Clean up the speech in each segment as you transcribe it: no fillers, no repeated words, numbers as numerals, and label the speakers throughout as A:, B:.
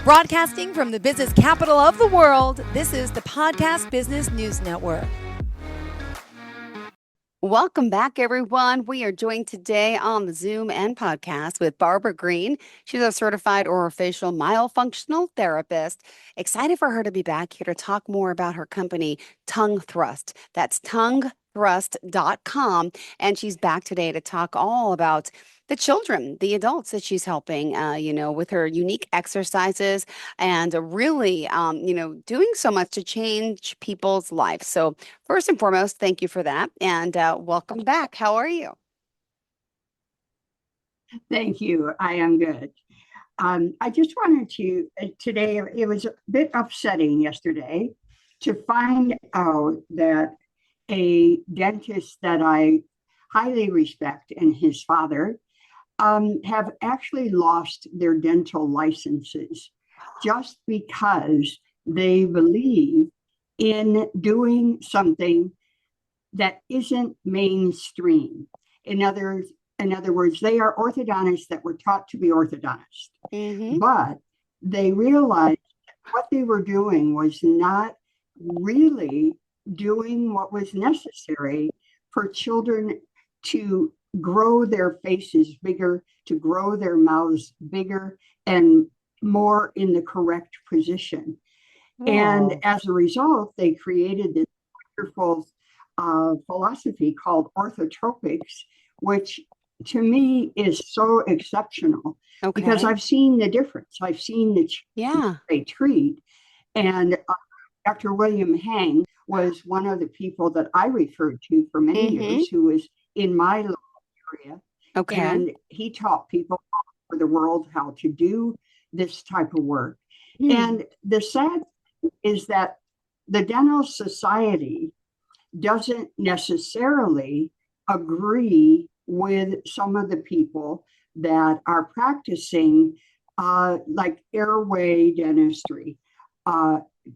A: Broadcasting from the business capital of the world, this is the Podcast Business News Network.
B: Welcome back, everyone. We are joined today on the Zoom and podcast with Barbara Greene. She's a certified orofacial myofunctional therapist. Excited for her to be back here to talk more about her company, Tongue Thrust. That's tonguethrust.com. And she's back today to talk all about the children, the adults that she's helping, with her unique exercises and really, doing so much to change people's lives. So first and foremost, thank you for that. And welcome back. How are you?
C: Thank you. I am good. I just wanted to, today, it was a bit upsetting yesterday to find out that a dentist that I highly respect and his father have actually lost their dental licenses just because they believe in doing something that isn't mainstream. In other words, they are orthodontists that were taught to be orthodontists, but they realized what they were doing was not really doing what was necessary for children to grow their faces bigger, to grow their mouths bigger and more in the correct position. Oh. And as a result, they created this wonderful philosophy called orthotropics, which to me is so exceptional because I've seen the difference. I've seen the they treat. And Dr. William Hang was one of the people that I referred to for many years, who was in my area. And he taught people all over the world how to do this type of work. And the sad thing is that the Dental Society doesn't necessarily agree with some of the people that are practicing like airway dentistry,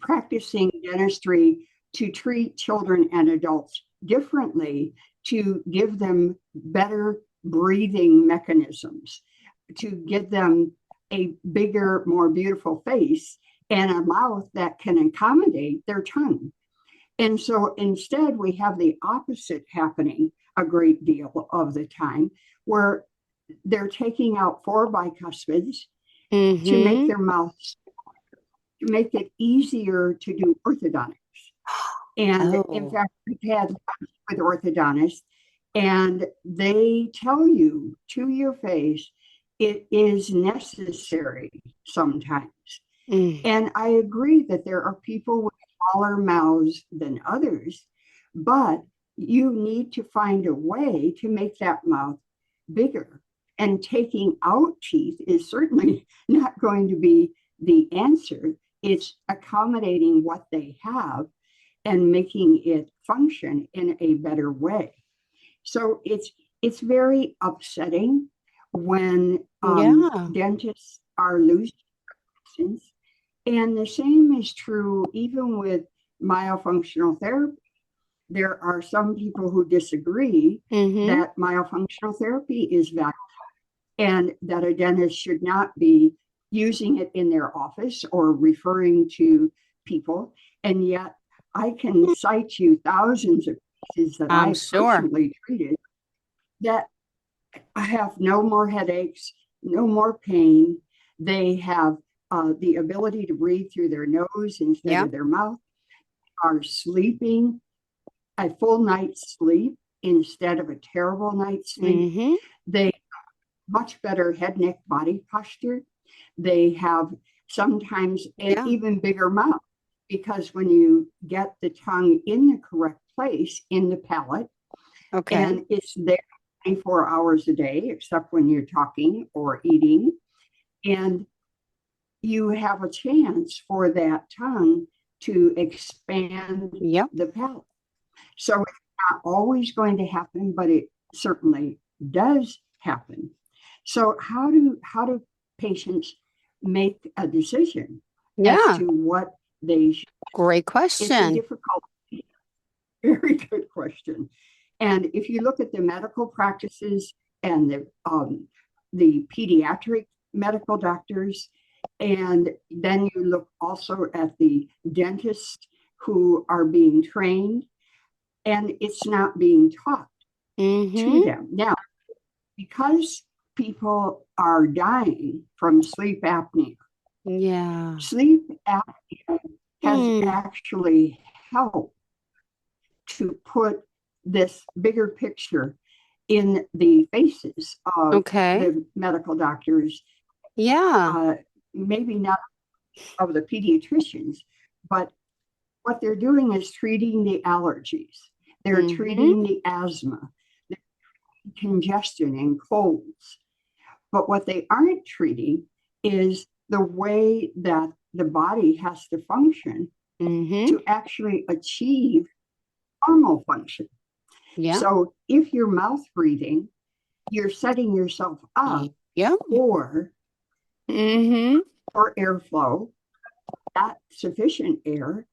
C: practicing dentistry to treat children and adults differently, to give them better breathing mechanisms, to give them a bigger, more beautiful face and a mouth that can accommodate their tongue. And so instead, we have the opposite happening a great deal of the time, where they're taking out 4 bicuspids to make their mouths, to make it easier to do orthodontics. And in fact, we've had with orthodontists, and they tell you to your face, it is necessary sometimes. And I agree that there are people with smaller mouths than others, but you need to find a way to make that mouth bigger. And taking out teeth is certainly not going to be the answer. It's accommodating what they have and making it function in a better way. So it's very upsetting when dentists are losing license. And the same is true even with myofunctional therapy. There are some people who disagree that myofunctional therapy is valuable and that a dentist should not be using it in their office or referring to people. And yet I can cite you thousands of cases that I've personally treated that have no more headaches, no more pain. They have the ability to breathe through their nose instead of their mouth, are sleeping a full night's sleep instead of a terrible night's sleep. They have much better head, neck, body posture. They have sometimes an even bigger mouth, because when you get the tongue in the correct place in the palate, and it's there 24 hours a day, except when you're talking or eating, and you have a chance for that tongue to expand the palate. So it's not always going to happen, but it certainly does happen. So how do patients make a decision as to what they should?
B: Great question.
C: It's a difficult, very good question. And if you look at the medical practices and the pediatric medical doctors, And then you look also at the dentists who are being trained, and it's not being taught to them. Now, because people are dying from sleep apnea, sleep apnea has actually helped to put this bigger picture in the faces of the medical doctors. Maybe not of the pediatricians, but what they're doing is treating the allergies. They're treating the asthma, the congestion and colds. But what they aren't treating is the way that the body has to function to actually achieve normal function. So if you're mouth breathing, you're setting yourself up for airflow, not sufficient air.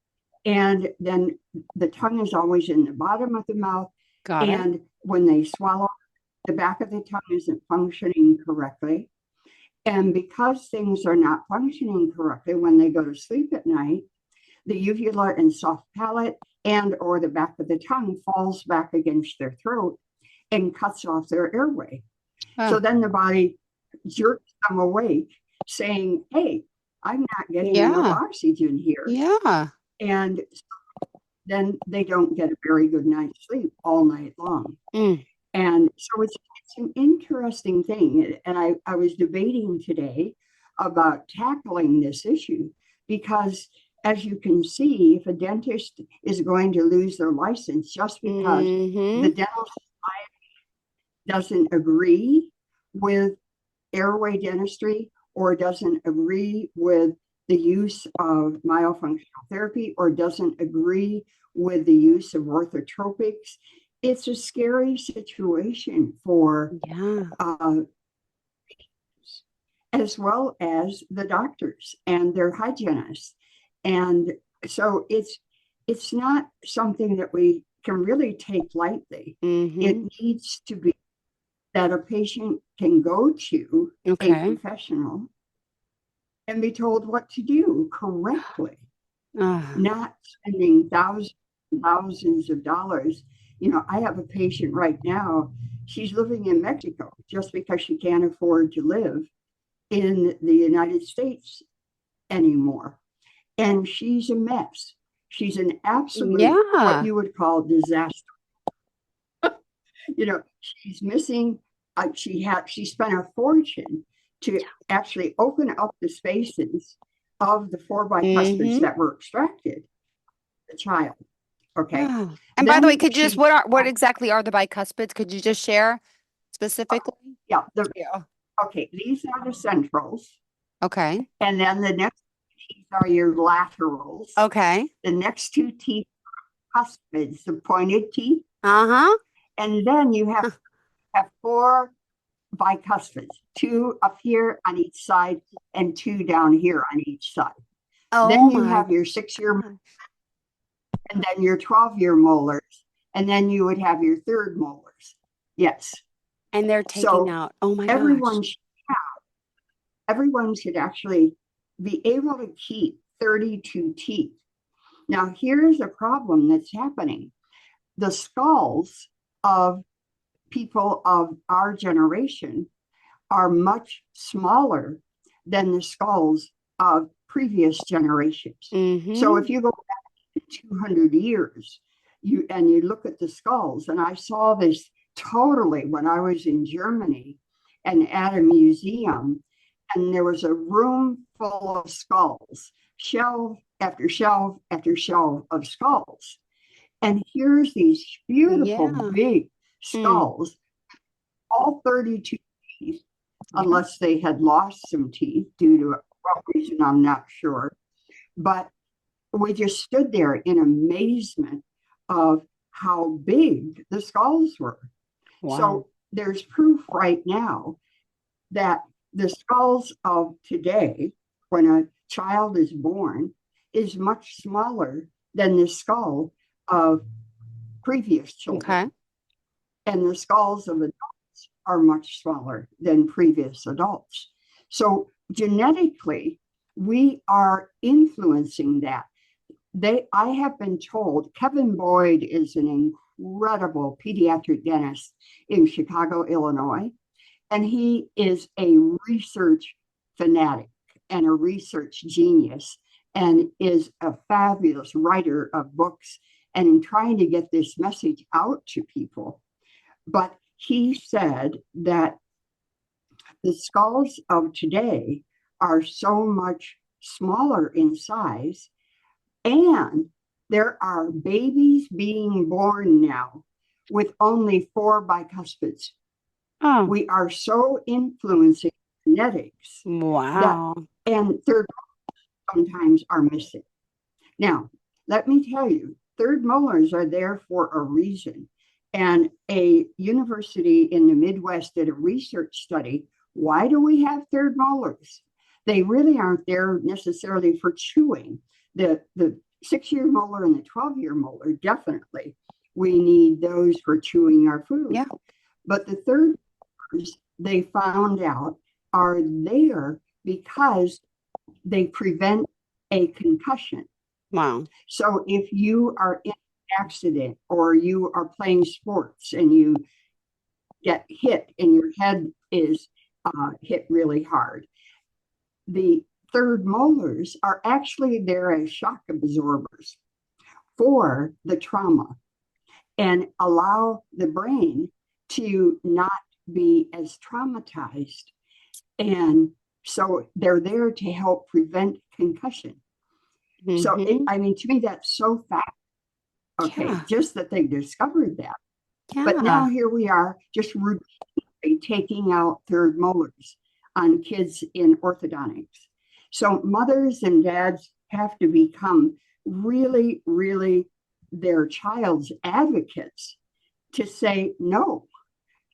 C: And then the tongue is always in the bottom of the mouth. And when they swallow, the back of the tongue isn't functioning correctly. And because things are not functioning correctly when they go to sleep at night, the uvula and soft palate and or the back of the tongue falls back against their throat and cuts off their airway. So then the body jerks them awake, saying, hey, I'm not getting enough oxygen here. And then they don't get a very good night's sleep all night long. And so it's an interesting thing. And I was debating today about tackling this issue because, as you can see, if a dentist is going to lose their license just because the dental society doesn't agree with airway dentistry or doesn't agree with the use of myofunctional therapy or doesn't agree with the use of orthotropics, it's a scary situation for as well as the doctors and their hygienists. And so it's not something that we can really take lightly. It needs to be that a patient can go to a professional and be told what to do correctly, not spending thousands of dollars. You know, I have a patient right now, she's living in Mexico just because she can't afford to live in the United States anymore. And she's a mess. She's an absolute, what you would call disaster. You know, she's missing, she spent a fortune to actually open up the spaces of the 4 bicuspids that were extracted, the child.
B: And then, by the way, could you just, what exactly are the bicuspids? Could you just share specifically?
C: Okay, these are the centrals.
B: And
C: then the next teeth are your laterals. The next 2 teeth are cuspids, the pointed teeth. And then you have 4 bicuspids, 2 up here on each side and 2 down here on each side. Then you have your 6-year and then your 12-year molars, and then you would have your 3rd molars.
B: And they're taking out,
C: everyone should actually be able to keep 32 teeth. Now, here's a problem that's happening. The skulls of people of our generation are much smaller than the skulls of previous generations. So if you go back 200 years, you look at the skulls, and I saw this totally when I was in Germany and at a museum, and there was a room full of skulls, shelf after shelf after shelf of skulls. And here's these beautiful big skulls, all 32 teeth, unless they had lost some teeth due to what reason, I'm not sure. But we just stood there in amazement of how big the skulls were. So there's proof right now that the skulls of today, when a child is born, is much smaller than the skull of previous children. And the skulls of adults are much smaller than previous adults. So genetically, we are influencing that. I have been told, Kevin Boyd is an incredible pediatric dentist in Chicago, Illinois, and he is a research fanatic and a research genius and is a fabulous writer of books and in trying to get this message out to people. But he said that the skulls of today are so much smaller in size, and there are babies being born now with only 4 bicuspids.
B: Oh,
C: We are so influencing genetics that,
B: wow.
C: and third sometimes are missing. Now, let me tell you, third molars are there for a reason. And a university in the Midwest did a research study. Why do we have third molars? They really aren't there necessarily for chewing. The 6-year molar and the 12-year molar, definitely. We need those for chewing our food.
B: Yeah.
C: But the third molars, they found out, are there because they prevent a concussion.
B: Wow.
C: So if you are in an accident or you are playing sports and you get hit and your head is hit really hard, the third molars are actually there as shock absorbers for the trauma and allow the brain to not be as traumatized. And so they're there to help prevent concussion.
B: Mm-hmm.
C: So, I mean, to me, that's so fast. Okay,
B: Yeah.
C: just that they discovered that.
B: Yeah.
C: But now here we are just routinely taking out third molars on kids in orthodontics. So mothers and dads have to become really, really their child's advocates to say, no,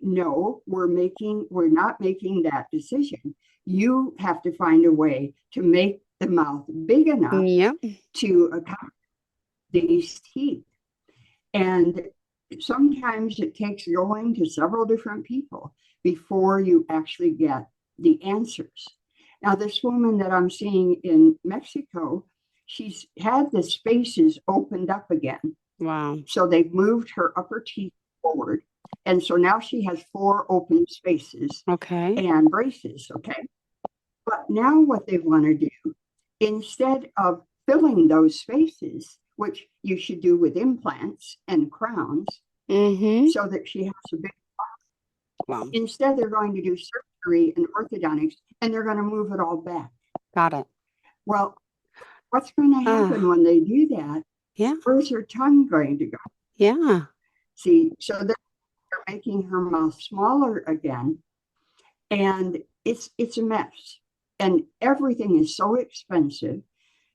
C: we're not making that decision. You have to find a way to make the mouth big enough
B: Yep.
C: to accommodate these teeth. And sometimes it takes going to several different people before you actually get the answers. Now, this woman that I'm seeing in Mexico, she's had the spaces opened up again.
B: Wow.
C: So they've moved her upper teeth forward. And so now she has 4 open spaces and braces. Okay. But now what they want to do, instead of filling those spaces, which you should do with implants and crowns, so that she has a big
B: wow.
C: Instead, they're going to do surgery and orthodontics, and they're going to move it all back.
B: Got it.
C: Well, what's going to happen when they do that?
B: Yeah.
C: Where's her tongue going to go?
B: Yeah.
C: See, so they're making her mouth smaller again, and it's a mess. And everything is so expensive.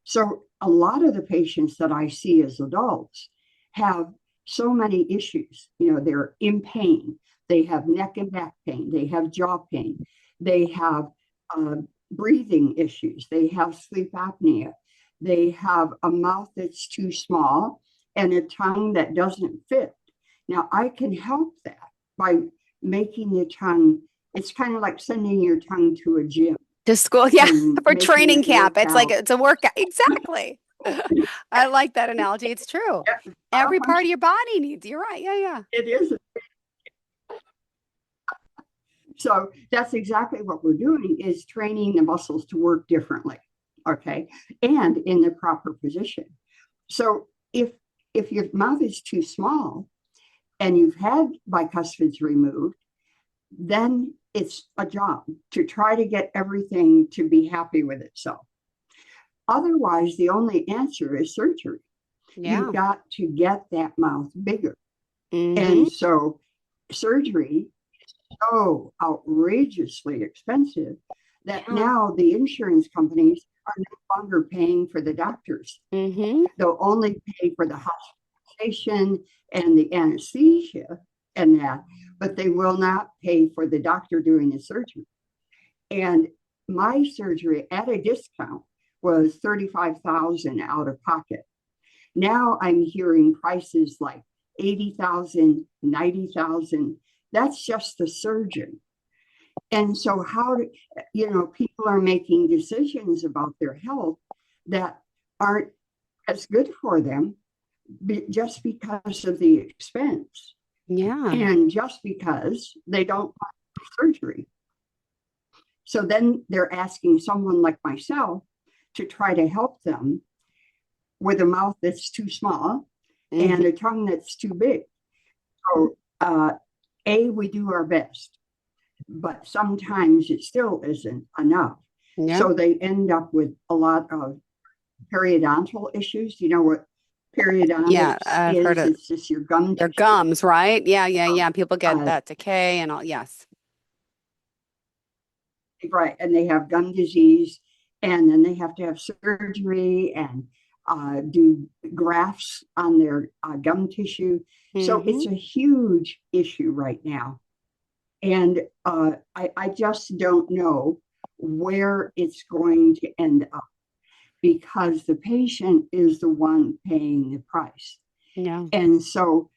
C: So a lot of the patients that I see as adults have so many issues. You know, they're in pain. They have neck and back pain. They have jaw pain. They have breathing issues. They have sleep apnea. They have a mouth that's too small and a tongue that doesn't fit. Now, I can help that by making the tongue, it's kind of like sending your tongue to a gym.
B: To school, yeah, for
C: making
B: training
C: it
B: camp.
C: work
B: It's like
C: out.
B: it's a workout. Exactly. I like that analogy. It's true. Every part of your body needs. You're right. Yeah, yeah.
C: It is. So that's exactly what we're doing, is training the muscles to work differently, okay, and in the proper position. So if your mouth is too small and you've had bicuspids removed, then it's a job to try to get everything to be happy with itself. Otherwise, the only answer is surgery.
B: Yeah.
C: You've got to get that mouth bigger.
B: Mm-hmm.
C: And so surgery is so outrageously expensive that now the insurance companies are no longer paying for the doctors. They'll only pay for the hospitalization and the anesthesia and that, but they will not pay for the doctor doing the surgery. And my surgery at a discount was $35,000 out of pocket. Now I'm hearing prices like $80,000, $90,000. That's just the surgeon. And so people are making decisions about their health that aren't as good for them just because of the expense
B: Yeah.
C: and just because they don't want surgery. So then they're asking someone like myself to try to help them with a mouth that's too small and a tongue that's too big. So, we do our best, but sometimes it still isn't enough.
B: Yeah.
C: So they end up with a lot of periodontal issues. You know what periodontics
B: Yeah, I've heard
C: is?
B: it.
C: It's just your gum
B: Your
C: tissue.
B: gums, right? Yeah. People get
C: Uh,
B: that decay and all. Yes.
C: right, and they have gum disease, and then they have to have surgery and do grafts on their gum tissue. So it's a huge issue right now. And I just don't know where it's going to end up because the patient is the one paying the price.
B: Yeah.
C: And so,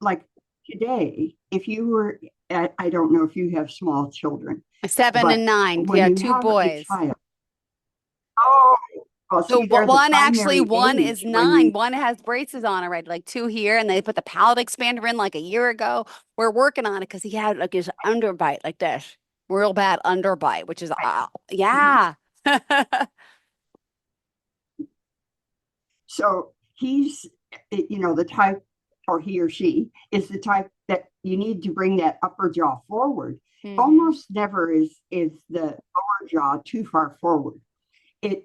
C: like today, if you were, I don't know if you have small children,
B: 7 and
C: but
B: 9.
C: when
B: Yeah,
C: you
B: 2
C: have a
B: boys.
C: child, oh, well,
B: So
C: see, they're the primary
B: one
C: age
B: is
C: when
B: 9. One has braces on already, like 2 here, and they put the palate expander in like a year ago. We're working on it because he had like his underbite like this, real bad underbite, which is yeah.
C: so he's, the type, or he or she is the type that you need to bring that upper jaw forward. Almost never is the lower jaw too far forward.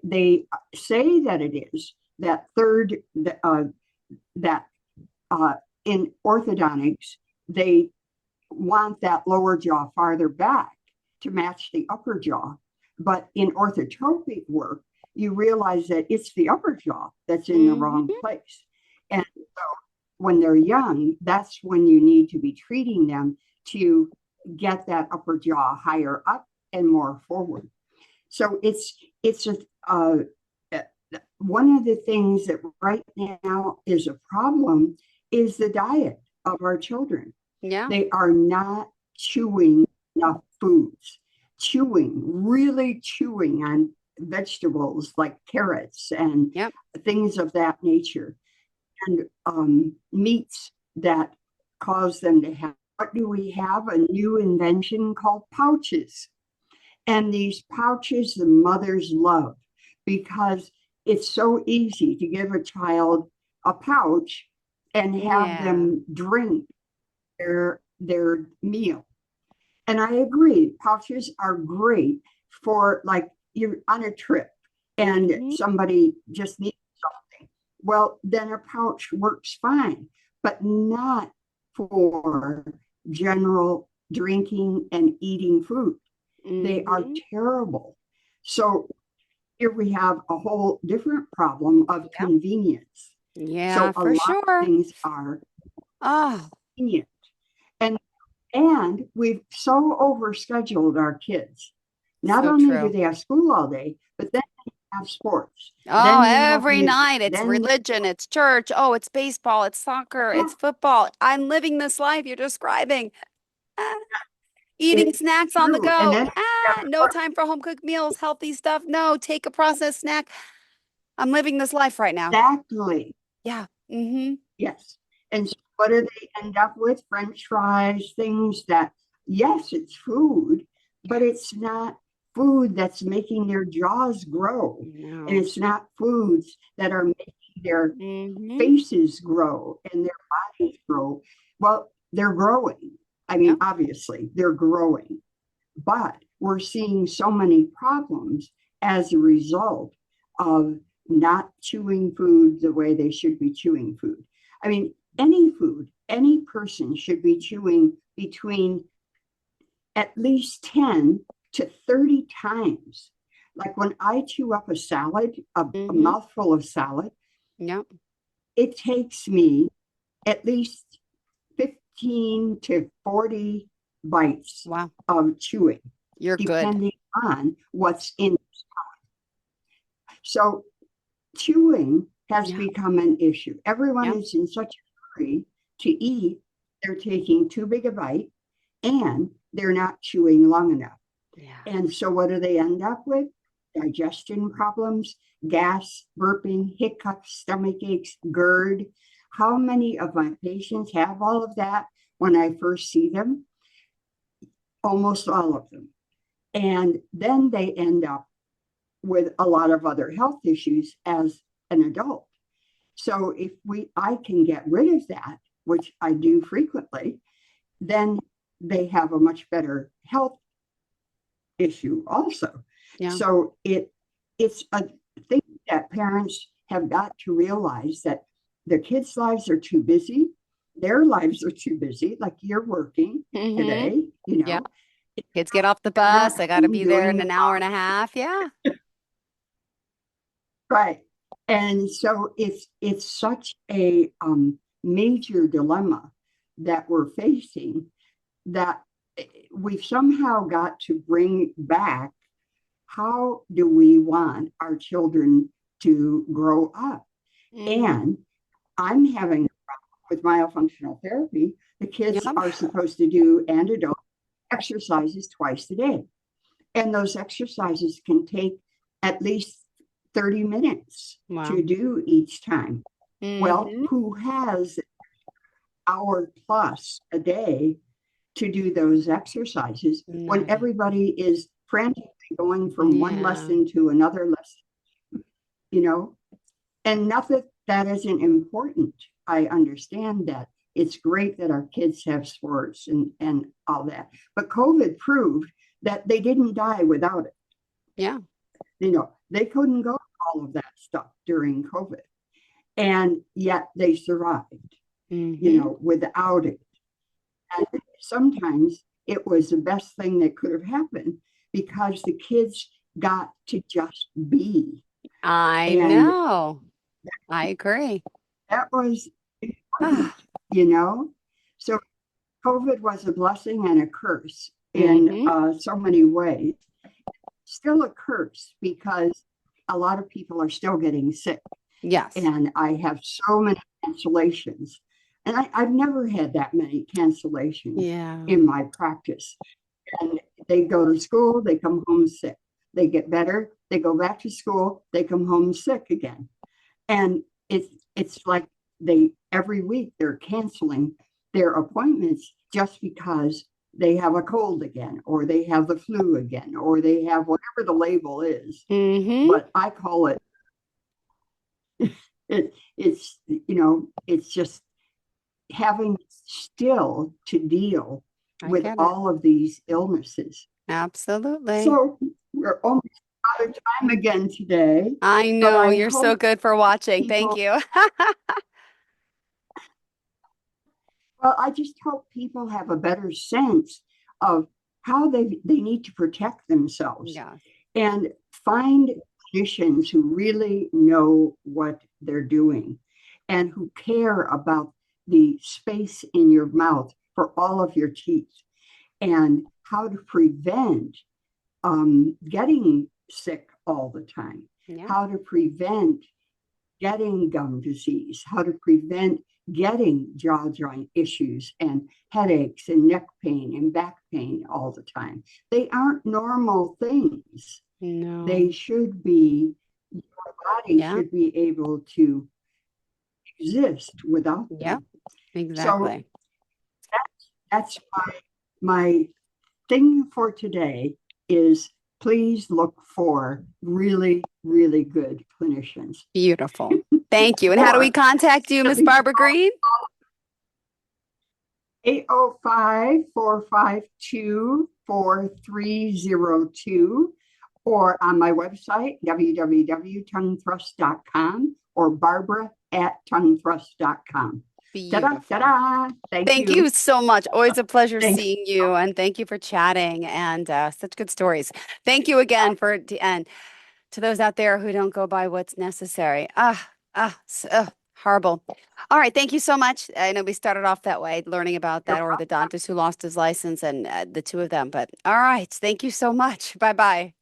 C: They say that it is that third that in orthodontics they want that lower jaw farther back to match the upper jaw, but in orthotropic work you realize that it's the upper jaw that's in the wrong place. And so when they're young, that's when you need to be treating them to get that upper jaw higher up and more forward. So it's one of the things that right now is a problem is the diet of our children.
B: Yeah.
C: They are not chewing enough foods, really chewing on vegetables like carrots and things of that nature, and meats that cause them to have. What do we have? A new invention called pouches. And these pouches the mothers love because it's so easy to give a child a pouch and have them drink their meal. And I agree, pouches are great for like you're on a trip and somebody just needs something. Well, then a pouch works fine, but not for general drinking and eating food. They are terrible. So here we have a whole different problem of convenience.
B: Yeah,
C: So a
B: for
C: lot
B: sure.
C: of things are
B: Oh,
C: convenient. And we've so overscheduled our kids. Not
B: so
C: only do
B: true.
C: they have school all day, but then they have sports.
B: Oh,
C: Then they have
B: every
C: music.
B: night it's
C: Then
B: religion, it's church. Oh, it's baseball, it's soccer, it's football. I'm living this life you're describing. Ah, eating
C: it's
B: snacks on the
C: true. And
B: go.
C: then
B: No time for home cooked meals, healthy stuff. No, take a processed snack. I'm living this life right now.
C: exactly.
B: Yeah.
C: Yes. And so what do they end up with? French fries, things that, yes, it's food, but it's not food that's making their jaws grow.
B: No.
C: And it's not foods that are making their faces grow and their bodies grow. Well, they're growing. I mean, obviously, they're growing. But we're seeing so many problems as a result of not chewing food the way they should be chewing food. I mean, any food, any person should be chewing between at least 10 to 30 times. Like when I chew up a salad, a mouthful of salad, it takes me at least 15 to 40 bites of chewing.
B: You're
C: depending on what's in the stomach. So chewing has become an issue. Everyone is in such a hurry to eat, they're taking too big a bite and they're not chewing long enough.
B: Yeah.
C: And so what do they end up with? Digestion problems, gas, burping, hiccups, stomach aches, GERD. How many of my patients have all of that when I first see them? Almost all of them. And then they end up with a lot of other health issues as an adult. So if I can get rid of that, which I do frequently, then they have a much better health issue also.
B: Yeah.
C: So it's a thing that parents have got to realize, that their kids' lives are too busy. Their lives are too busy. Like you're working today,
B: Yeah. Kids get off the bus. I got to be there in an hour and a half. Yeah.
C: Right. And so it's such a major dilemma that we're facing, that we've somehow got to bring back, how do we want our children to grow up? And I'm having a problem with myofunctional therapy. The kids are supposed to do, and adults, exercises twice a day. And those exercises can take at least 30 minutes to do each time. Well, who has an hour plus a day to do those exercises when everybody is frantically going from one lesson to another lesson, and not that that isn't important. I understand that. It's great that our kids have sports and all that. But COVID proved that they didn't die without it.
B: Yeah.
C: They couldn't go all of that stuff during COVID. And yet they survived, without it. And sometimes it was the best thing that could have happened, because the kids got to just be.
B: I know. I agree.
C: That was important, So COVID was a blessing and a curse in so many ways. Still a curse, because a lot of people are still getting sick.
B: Yes.
C: And I have so many cancellations. And I've never had that many cancellations in my practice. And they go to school, they come home sick. They get better, they go back to school, they come home sick again. And it's like every week they're canceling their appointments just because they have a cold again, or they have the flu again, or they have whatever the label is. But I call it, it's just having still to deal with all of these illnesses.
B: Absolutely.
C: So we're almost out of time again today.
B: I know. You're so good for watching. Thank you.
C: Well, I just hope people have a better sense of how they need to protect themselves, and find clinicians who really know what they're doing and who care about the space in your mouth for all of your teeth, and how to prevent getting sick all the time, how to prevent getting gum disease, how to prevent getting jaw joint issues and headaches and neck pain and back pain all the time. They aren't normal things.
B: No.
C: They should be, your body should be able to exist without them.
B: Exactly.
C: So that's my thing for today is, please look for really, really good clinicians.
B: Beautiful. Thank you. And how do we contact you, Ms. Barbara Greene?
C: 805-452-4302, or on my website, www.tonguethrust.com, or barbara@tonguethrust.com.
B: Beautiful.
C: Ta-da, ta-da.
B: Thank you so much. Always a pleasure seeing you, and thank you for chatting, and such good stories. Thank you again and to those out there who don't go by what's necessary. Horrible. All right. Thank you so much. I know we started off that way, learning about that orthodontist who lost his license, and the two of them. But all right. Thank you so much. Bye-bye.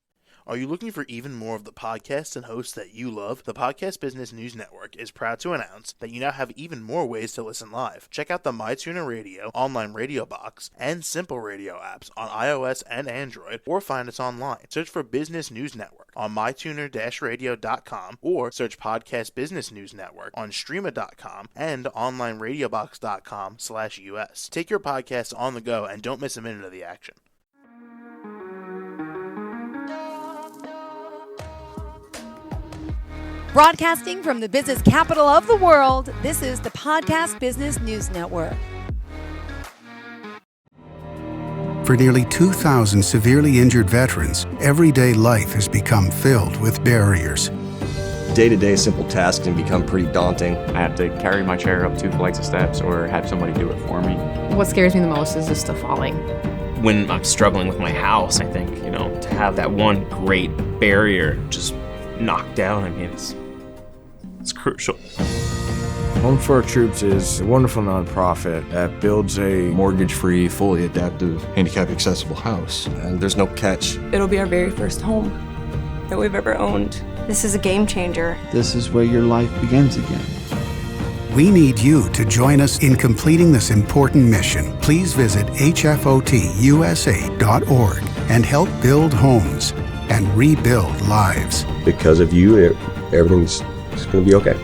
D: Are you looking for even more of the podcasts and hosts that you love? The Podcast Business News Network is proud to announce that you now have even more ways to listen live. Check out the MyTuner Radio, online radio box, and Simple Radio apps on iOS and Android, or find us online. Search for Business News Network on mytuner-radio.com, or search Podcast Business News Network on streama.com and onlineradiobox.com/US. Take your podcast on the go and don't miss a minute of the action.
A: Broadcasting from the business capital of the world, this is the Podcast Business News Network.
E: For nearly 2,000 severely injured veterans, everyday life has become filled with barriers.
F: Day-to-day simple tasks can become pretty daunting.
G: I have to carry my chair up 2 flights of steps or have somebody do it for me.
H: What scares me the most is just the falling.
I: When I'm struggling with my house, I think, to have that one great barrier just knocked down, it's crucial.
J: Home for Our Troops is a wonderful nonprofit that builds a
F: Mortgage-free, fully adaptive, handicap-accessible house. And there's no catch.
K: It'll be our very first home that we've ever owned. This is a game changer.
L: This is where your life begins again.
E: We need you to join us in completing this important mission. Please visit hfotusa.org and help build homes and rebuild lives.
F: Because of you, everything's going to be okay.